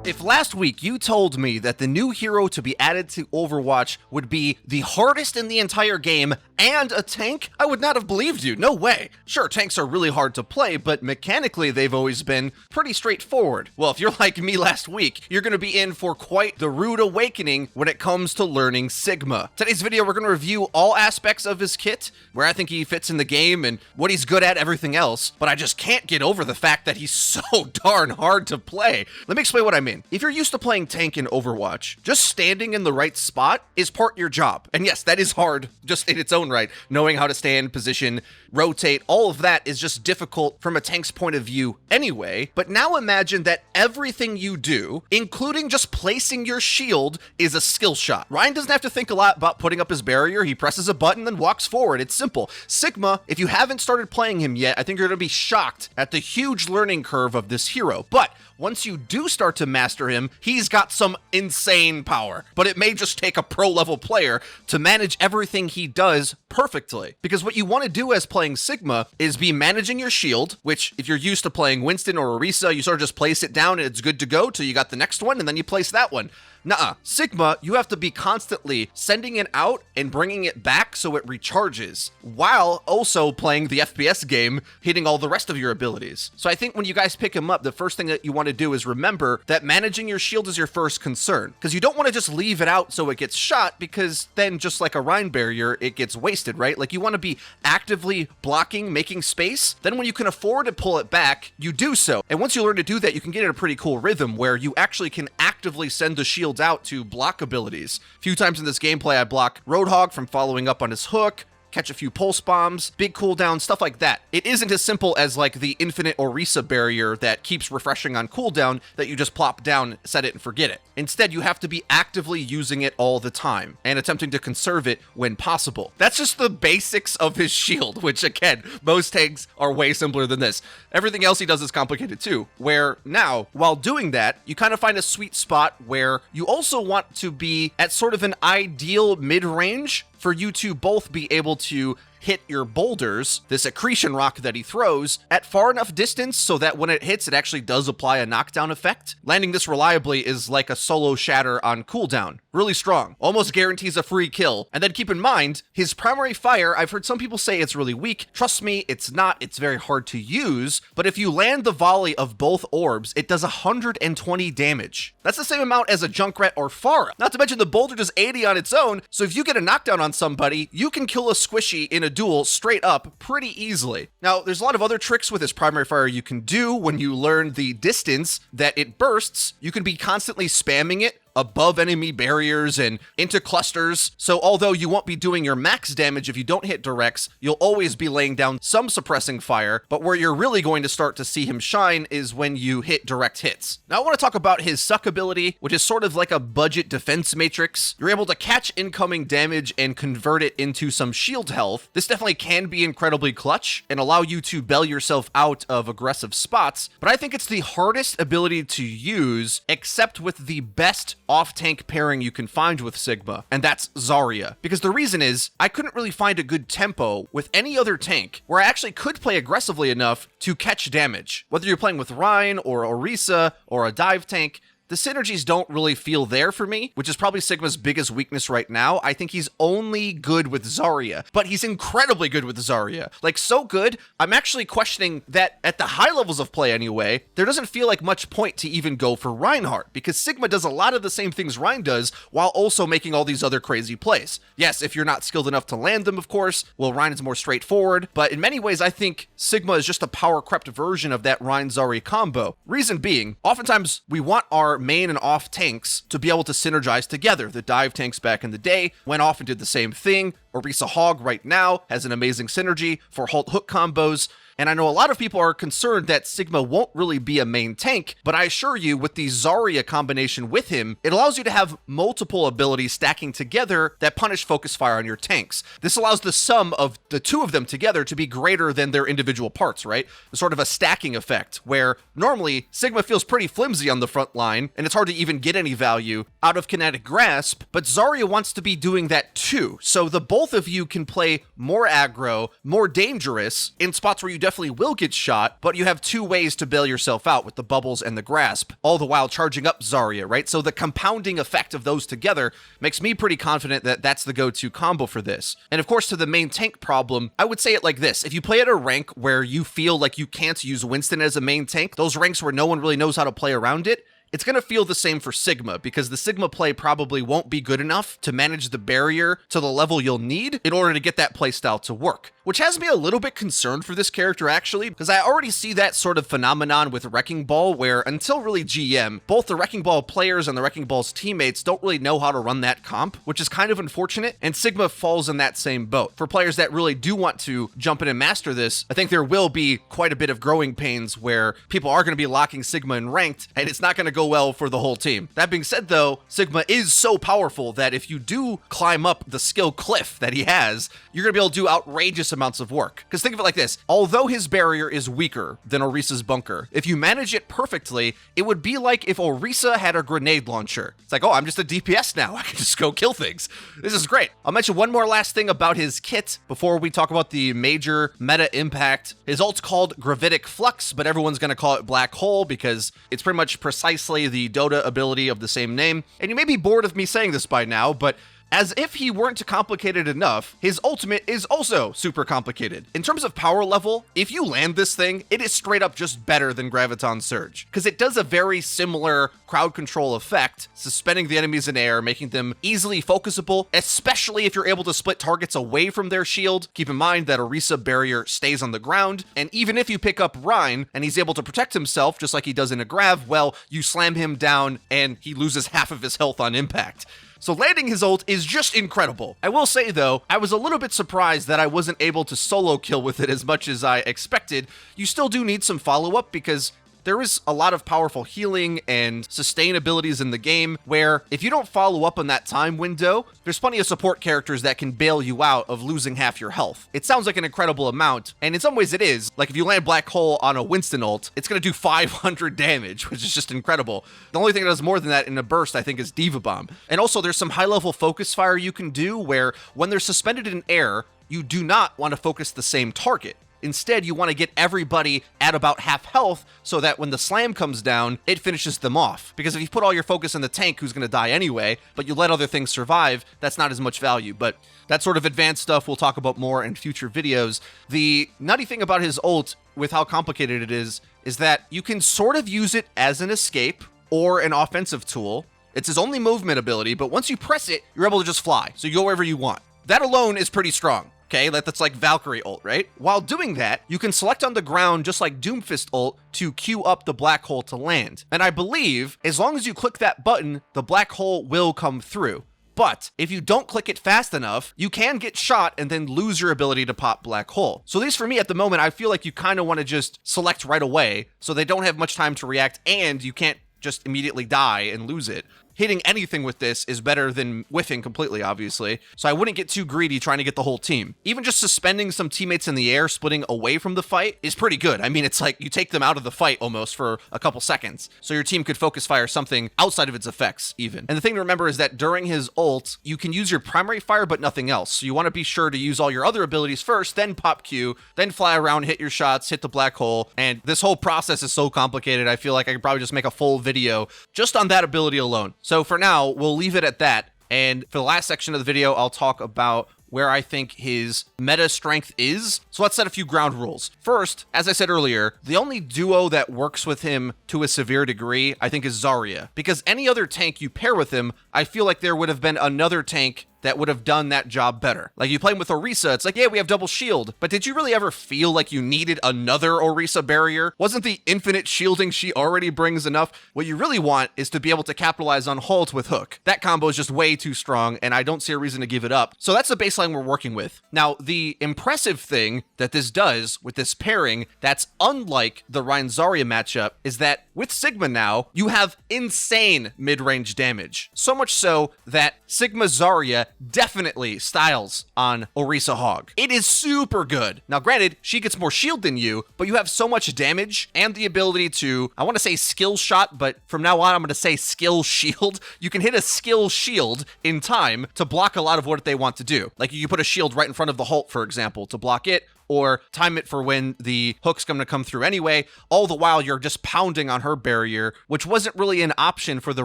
If last week you told me that the new hero to be added to Overwatch would be the hardest in the entire game and a tank, I would not have believed you. No way. Sure, tanks are really hard to play, but mechanically they've always been pretty straightforward. Well, if you're like me last week, you're going to be in for quite the rude awakening when it comes to learning Sigma. Today's video, we're going to review all aspects of his kit, where I think he fits in the game and what he's good at, everything else, but I just can't get over the fact that he's so darn hard to play. Let me explain what I mean. If you're used to playing tank in Overwatch, just standing in the right spot is part your job. And yes, that is hard just in its own right. Knowing how to stand, position, rotate, all of that is just difficult from a tank's point of view anyway. But now imagine that everything you do, including just placing your shield, is a skill shot. Ryan doesn't have to think a lot about putting up his barrier. He presses a button and walks forward. It's simple. Sigma, if you haven't started playing him yet, I think you're going to be shocked at the huge learning curve of this hero. But once you do start to master him, he's got some insane power. But it may just take a pro-level player to manage everything he does perfectly. Because what you want to do as playing Sigma is be managing your shield, which if you're used to playing Winston or Orisa, you sort of just place it down and it's good to go till you got the next one, and then you place that one. Nuh-uh. Sigma, you have to be constantly sending it out and bringing it back so it recharges, while also playing the FPS game, hitting all the rest of your abilities. So I think when you guys pick him up, the first thing that you want to do is remember that managing your shield is your first concern, because you don't want to just leave it out so it gets shot, because then just like a Rhine barrier, it gets wasted, right? Like you want to be actively blocking, making space. Then when you can afford to pull it back, you do so. And once you learn to do that, you can get in a pretty cool rhythm where you actually can actively send the shield out to block abilities. A few times in this gameplay, I block Roadhog from following up on his hook, catch a few pulse bombs, big cooldown, stuff like that. It isn't as simple as like the infinite Orisa barrier that keeps refreshing on cooldown that you just plop down, set it, and forget it. Instead, you have to be actively using it all the time and attempting to conserve it when possible. That's just the basics of his shield, which again, most tanks are way simpler than this. Everything else he does is complicated too, where now, while doing that, you kind of find a sweet spot where you also want to be at sort of an ideal mid-range for you to both be able to hit your boulders, this accretion rock that he throws, at far enough distance so that when it hits, it actually does apply a knockdown effect. Landing this reliably is like a solo shatter on cooldown. Really strong. Almost guarantees a free kill. And then keep in mind, his primary fire, I've heard some people say it's really weak. Trust me, it's not. It's very hard to use. But if you land the volley of both orbs, it does 120 damage. That's the same amount as a Junkrat or Pharah. Not to mention the boulder does 80 on its own, so if you get a knockdown on somebody, you can kill a squishy in a duel straight up pretty easily. Now, there's a lot of other tricks with his primary fire you can do when you learn the distance that it bursts. You can be constantly spamming it above enemy barriers and into clusters. So although you won't be doing your max damage if you don't hit directs, you'll always be laying down some suppressing fire, but where you're really going to start to see him shine is when you hit direct hits. Now I want to talk about his suck ability, which is sort of like a budget defense matrix. You're able to catch incoming damage and convert it into some shield health. This definitely can be incredibly clutch and allow you to bail yourself out of aggressive spots, but I think it's the hardest ability to use, except with the best off-tank pairing you can find with Sigma, and that's Zarya. Because the reason is, I couldn't really find a good tempo with any other tank where I actually could play aggressively enough to catch damage. Whether you're playing with Rhine or Orisa or a dive tank, the synergies don't really feel there for me, which is probably Sigma's biggest weakness right now. I think he's only good with Zarya, but he's incredibly good with Zarya. Like, so good, I'm actually questioning that at the high levels of play anyway, there doesn't feel like much point to even go for Reinhardt, because Sigma does a lot of the same things Rhine does, while also making all these other crazy plays. Yes, if you're not skilled enough to land them, of course, well, Rhine is more straightforward, but in many ways, I think Sigma is just a power-crept version of that Rhine-Zarya combo. Reason being, oftentimes, we want our main and off tanks to be able to synergize together. The dive tanks back in the day went off and did the same thing. Orisa Hog right now has an amazing synergy for halt hook combos. And I know a lot of people are concerned that Sigma won't really be a main tank, but I assure you, with the Zarya combination with him, it allows you to have multiple abilities stacking together that punish focus fire on your tanks. This allows the sum of the two of them together to be greater than their individual parts, right? Sort of a stacking effect, where normally Sigma feels pretty flimsy on the front line, and it's hard to even get any value out of kinetic grasp, but Zarya wants to be doing that too. So the both of you can play more aggro, more dangerous, in spots where you definitely will get shot, but you have two ways to bail yourself out with the bubbles and the grasp, all the while charging up Zarya, right? So the compounding effect of those together makes me pretty confident that that's the go-to combo for this. And of course, to the main tank problem, I would say it like this. If you play at a rank where you feel like you can't use Winston as a main tank, those ranks where no one really knows how to play around it, it's going to feel the same for Sigma, because the Sigma play probably won't be good enough to manage the barrier to the level you'll need in order to get that playstyle to work. Which has me a little bit concerned for this character, actually, because I already see that sort of phenomenon with Wrecking Ball, where until really GM, both the Wrecking Ball players and the Wrecking Ball's teammates don't really know how to run that comp, which is kind of unfortunate, and Sigma falls in that same boat. For players that really do want to jump in and master this, I think there will be quite a bit of growing pains where people are going to be locking Sigma in ranked, and it's not going to go well for the whole team. That being said, though, Sigma is so powerful that if you do climb up the skill cliff that he has, you're going to be able to do outrageous amounts of work. Because think of it like this. Although his barrier is weaker than Orisa's bunker, if you manage it perfectly, it would be like if Orisa had a grenade launcher. It's like, oh, I'm just a DPS now. I can just go kill things. This is great. I'll mention one more last thing about his kit before we talk about the major meta impact. His ult's called Gravitic Flux, but everyone's going to call it Black Hole because it's pretty much precisely the Dota ability of the same name. And you may be bored of me saying this by now, but as if he weren't complicated enough, his ultimate is also super complicated. In terms of power level, if you land this thing, it is straight up just better than Graviton Surge, because it does a very similar crowd control effect, suspending the enemies in air, making them easily focusable, especially if you're able to split targets away from their shield. Keep in mind that Orisa barrier stays on the ground, and even if you pick up Rhine and he's able to protect himself just like he does in a Grav, well, you slam him down and he loses half of his health on impact. So landing his ult is just incredible. I will say though, I was a little bit surprised that I wasn't able to solo kill with it as much as I expected. You still do need some follow-up because there is a lot of powerful healing and sustain abilities in the game where if you don't follow up on that time window, there's plenty of support characters that can bail you out of losing half your health. It sounds like an incredible amount, and in some ways it is. Like if you land Black Hole on a Winston ult, it's going to do 500 damage, which is just incredible. The only thing that does more than that in a burst, I think, is Diva Bomb. And also there's some high-level focus fire you can do where when they're suspended in air, you do not want to focus the same target. Instead, you want to get everybody at about half health so that when the slam comes down, it finishes them off. Because if you put all your focus on the tank who's going to die anyway, but you let other things survive, that's not as much value. But that sort of advanced stuff we'll talk about more in future videos. The nutty thing about his ult, with how complicated it is that you can sort of use it as an escape or an offensive tool. It's his only movement ability, but once you press it, you're able to just fly. So you go wherever you want. That alone is pretty strong. Okay, that's like Valkyrie ult, right? While doing that, you can select on the ground just like Doomfist ult to queue up the black hole to land. And I believe as long as you click that button, the black hole will come through. But if you don't click it fast enough, you can get shot and then lose your ability to pop black hole. So at least for me at the moment, I feel like you kind of want to just select right away so they don't have much time to react and you can't just immediately die and lose it. Hitting anything with this is better than whiffing completely, obviously. So I wouldn't get too greedy trying to get the whole team. Even just suspending some teammates in the air, splitting away from the fight, is pretty good. I mean, it's like you take them out of the fight almost for a couple seconds. So your team could focus fire something outside of its effects, even. And the thing to remember is that during his ult, you can use your primary fire, but nothing else. So you want to be sure to use all your other abilities first, then pop Q, then fly around, hit your shots, hit the black hole. And this whole process is so complicated, I feel like I could probably just make a full video just on that ability alone. So for now, we'll leave it at that. And for the last section of the video, I'll talk about where I think his meta strength is. So let's set a few ground rules. First, as I said earlier, the only duo that works with him to a severe degree, I think, is Zarya. Because any other tank you pair with him, I feel like there would have been another tank that would have done that job better. Like you play him with Orisa, it's like, yeah, we have double shield, but did you really ever feel like you needed another Orisa barrier? Wasn't the infinite shielding she already brings enough? What you really want is to be able to capitalize on Halt with Hook. That combo is just way too strong, and I don't see a reason to give it up. So that's the baseline we're working with. Now, the impressive thing that this does with this pairing that's unlike the Rhine-Zarya matchup is that with Sigma now, you have insane mid-range damage. So much so that Sigma Zarya definitely styles on Orisa Hog. It is super good. Now granted, she gets more shield than you, but you have so much damage and the ability to, I want to say skill shot, but from now on I'm going to say skill shield. You can hit a skill shield in time to block a lot of what they want to do. Like you can put a shield right in front of the Halt, for example, to block it, or time it for when the hook's going to come through anyway. All the while, you're just pounding on her barrier, which wasn't really an option for the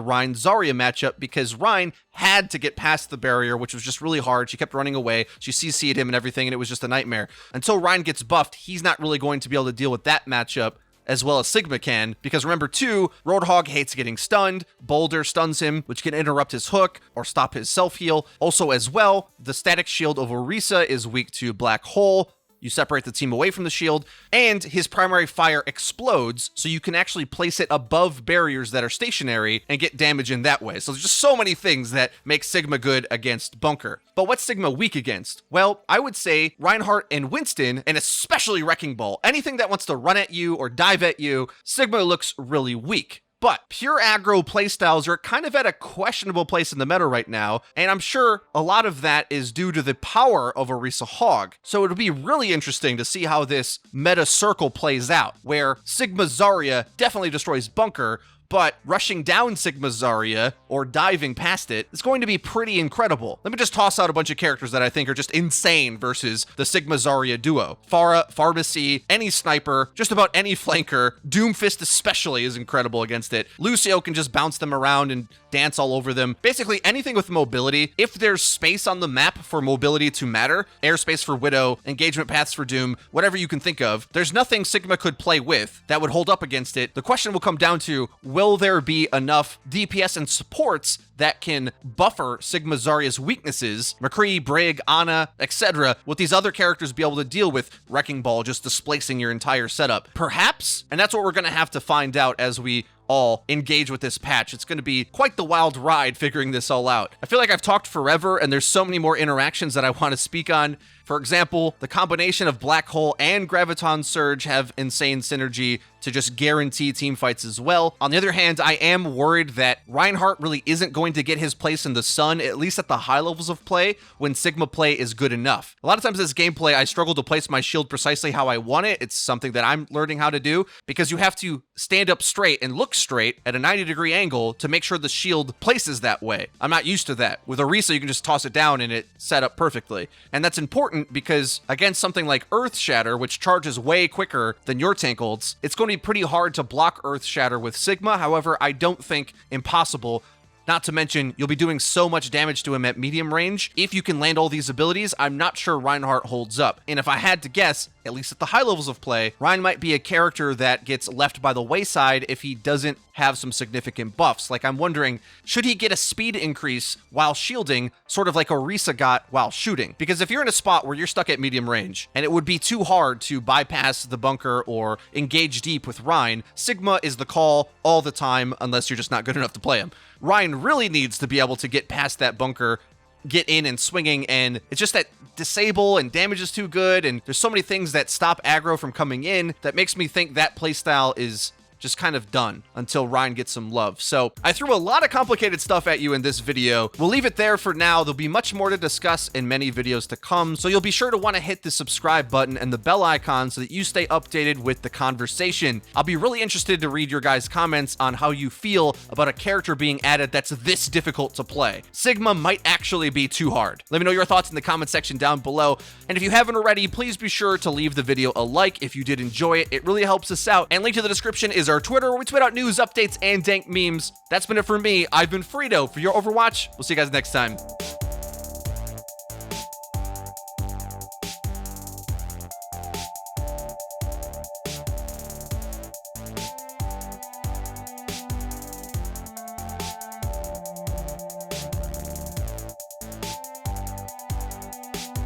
Rein-Zarya matchup because Rein had to get past the barrier, which was just really hard. She kept running away. She CC'd him and everything, and it was just a nightmare. Until Rein gets buffed, he's not really going to be able to deal with that matchup as well as Sigma can, because remember too, Roadhog hates getting stunned, Boulder stuns him, which can interrupt his hook or stop his self-heal. Also as well, the static shield of Orisa is weak to Black Hole. You separate the team away from the shield, and his primary fire explodes, so you can actually place it above barriers that are stationary and get damage in that way. So there's just so many things that make Sigma good against Bunker. But what's Sigma weak against? Well, I would say Reinhardt and Winston, and especially Wrecking Ball. Anything that wants to run at you or dive at you, Sigma looks really weak. But pure aggro playstyles are kind of at a questionable place in the meta right now, and I'm sure a lot of that is due to the power of Orisa Hog. So it'll be really interesting to see how this meta circle plays out, where Sigma Zarya definitely destroys Bunker, but rushing down Sigma Zarya or diving past it is going to be pretty incredible. Let me just toss out a bunch of characters that I think are just insane versus the Sigma Zarya duo. Pharah, Pharmacy, any sniper, just about any flanker. Doomfist especially is incredible against it. Lucio can just bounce them around and dance all over them. Basically anything with mobility. If there's space on the map for mobility to matter, airspace for Widow, engagement paths for Doom, whatever you can think of, there's nothing Sigma could play with that would hold up against it. The question will come down to, will there be enough DPS and supports that can buffer Sigma Zarya's weaknesses, McCree, Brig, Ana, etc., with these other characters be able to deal with Wrecking Ball just displacing your entire setup? Perhaps, and that's what we're going to have to find out as we all engage with this patch. It's going to be quite the wild ride figuring this all out. I feel like I've talked forever and there's so many more interactions that I want to speak on. For example, the combination of Black Hole and Graviton Surge have insane synergy to just guarantee team fights as well. On the other hand, I am worried that Reinhardt really isn't going to get his place in the sun, at least at the high levels of play, when Sigma play is good enough. A lot of times in this gameplay, I struggle to place my shield precisely how I want it. It's something that I'm learning how to do, because you have to stand up straight and look straight at a 90-degree angle to make sure the shield places that way. I'm not used to that. With Orisa, you can just toss it down and it set up perfectly. And that's important because against something like Earth Shatter, which charges way quicker than your tank ults, it's going to be pretty hard to block Earth Shatter with Sigma. However, I don't think impossible. Not to mention, you'll be doing so much damage to him at medium range. If you can land all these abilities, I'm not sure Reinhardt holds up. And if I had to guess, at least at the high levels of play, Rein might be a character that gets left by the wayside if he doesn't have some significant buffs. Like, I'm wondering, should he get a speed increase while shielding, sort of like Orisa got while shooting? Because if you're in a spot where you're stuck at medium range, and it would be too hard to bypass the bunker or engage deep with Rein, Sigma is the call all the time, unless you're just not good enough to play him. Rein really needs to be able to get past that bunker, get in and swinging, and it's just that disable and damage is too good, and there's so many things that stop aggro from coming in that makes me think that playstyle is just kind of done until Rein gets some love. So I threw a lot of complicated stuff at you in this video. We'll leave it there for now. There'll be much more to discuss in many videos to come, so you'll be sure to want to hit the subscribe button and the bell icon so that you stay updated with the conversation. I'll be really interested to read your guys' comments on how you feel about a character being added that's this difficult to play. Sigma might actually be too hard. Let me know your thoughts in the comment section down below, and if you haven't already, please be sure to leave the video a like if you did enjoy it. It really helps us out, and link to the description is our Twitter, where we tweet out news, updates, and dank memes. That's been it for me. I've been Freedo for Your Overwatch. We'll see you guys next time.